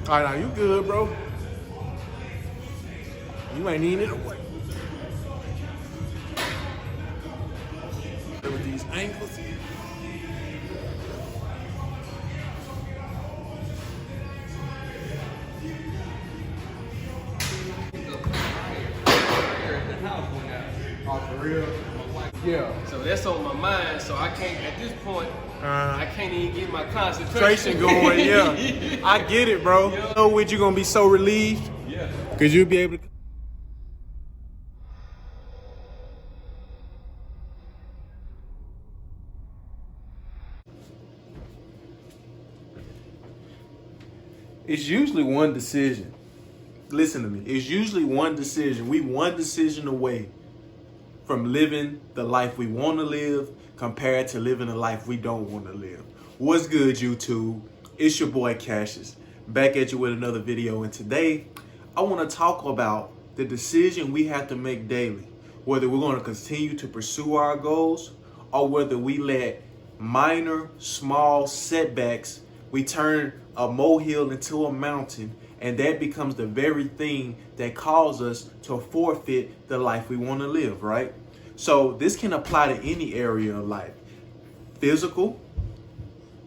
All right, now you good, bro. You ain't needing it away. With these ankles. Oh, for real? Yeah. So that's on my mind. So I can't, at this point, I can't even get my concentration Going, yeah. I get it, bro. You know what, you're gonna be so relieved? Yeah. Because you'll be able to. It's usually one decision. Listen to me. It's usually one decision. We one decision away from living the life we want to live compared to living the life we don't want to live. What's good, YouTube? It's your boy Cassius, back at you with another video. And today, I want to talk about the decision we have to make daily, whether we're going to continue to pursue our goals or whether we let minor, small setbacks, we turn a molehill into a mountain, and that becomes the very thing that causes us to forfeit the life we want to live, right? So this can apply to any area of life: physical,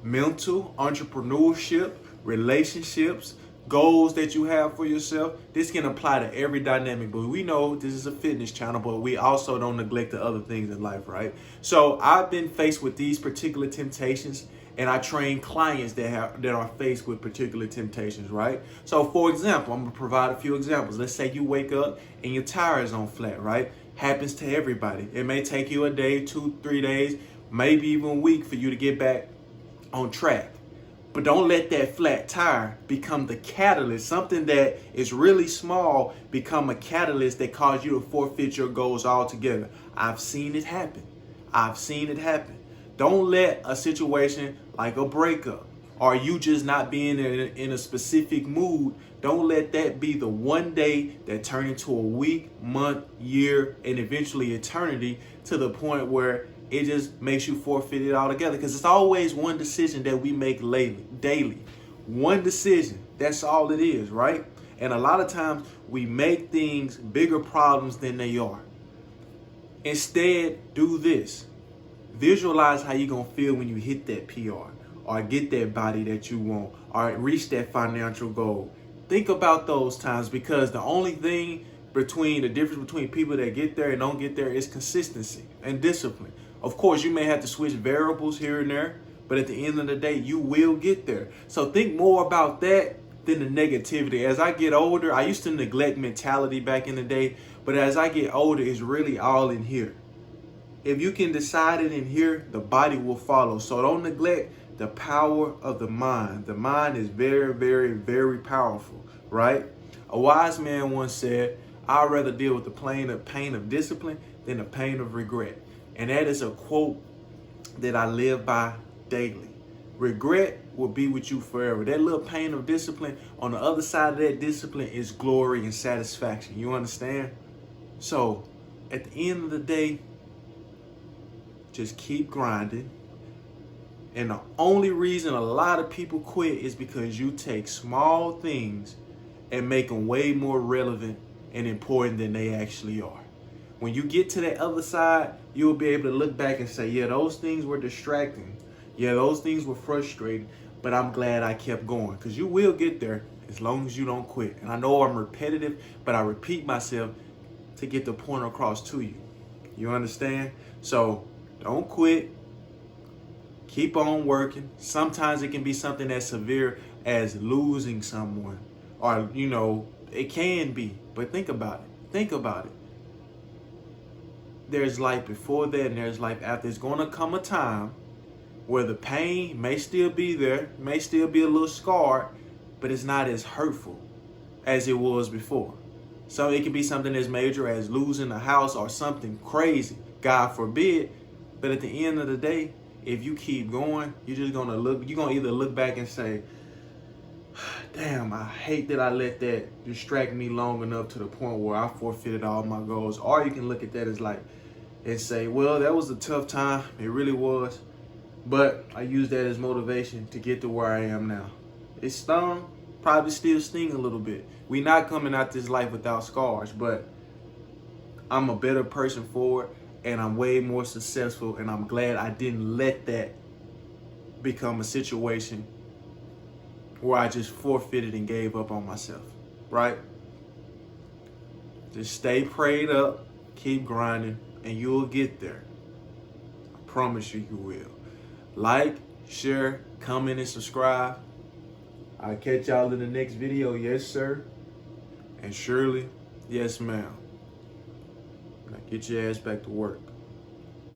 mental, entrepreneurship, relationships, goals that you have for yourself. This can apply to every dynamic, but we know this is a fitness channel, but we also don't neglect the other things in life, right? So I've been faced with these particular temptations, and I train clients that are faced with particular temptations, right? So for example, I'm gonna provide a few examples. Let's say you wake up and your tire is on flat, right? Happens to everybody. It may take you a day, 2-3 days, maybe even a week for you to get back on track. But don't let that flat tire become the catalyst. Something that is really small become a catalyst that causes you to forfeit your goals altogether. I've seen it happen. I've seen it happen. Don't let a situation like a breakup or you just not being in a specific mood, don't let that be the one day that turn into a week, month, year, and eventually eternity, to the point where it just makes you forfeit it altogether. Because it's always one decision that we make daily. One decision. That's all it is, right? And a lot of times we make things bigger problems than they are. Instead, do this. Visualize how you're going to feel when you hit that PR or get that body that you want or reach that financial goal. Think about those times, because the only thing the difference between people that get there and don't get there is consistency and discipline. Of course, you may have to switch variables here and there, but at the end of the day, you will get there. So think more about that than the negativity. As I get older, I used to neglect mentality back in the day, but as I get older, it's really all in here. If you can decide it in here, the body will follow. So don't neglect the power of the mind. The mind is very, very, very powerful, right? A wise man once said, I'd rather deal with the pain of discipline than the pain of regret. And that is a quote that I live by daily. Regret will be with you forever. That little pain of discipline, on the other side of that discipline is glory and satisfaction. You understand? So at the end of the day, just keep grinding. And the only reason a lot of people quit is because you take small things and make them way more relevant and important than they actually are. When you get to that other side, you'll be able to look back and say, yeah, those things were distracting. Yeah, those things were frustrating, but I'm glad I kept going. Because you will get there as long as you don't quit. And I know I'm repetitive, but I repeat myself to get the point across to you. You understand? So don't quit. Keep on working. Sometimes it can be something as severe as losing someone, or, it can be. But think about it. Think about it. There's life before that and there's life after. There's going to come a time where the pain may still be there, may still be a little scarred, but it's not as hurtful as it was before. So it can be something as major as losing a house or something crazy, God forbid. But at the end of the day, if you keep going, you're going to either look back and say, damn, I hate that I let that distract me long enough to the point where I forfeited all my goals. Or you can look at that as and say, well, that was a tough time. It really was. But I use that as motivation to get to where I am now. It stung, probably still sting a little bit. We not coming out this life without scars, but I'm a better person for it, and I'm way more successful, and I'm glad I didn't let that become a situation where I just forfeited and gave up on myself, right? Just stay prayed up, keep grinding, and you'll get there. I promise you, you will. Like, share, comment, and subscribe. I'll catch y'all in the next video. Yes, sir. And Shirley, yes, ma'am. Now get your ass back to work.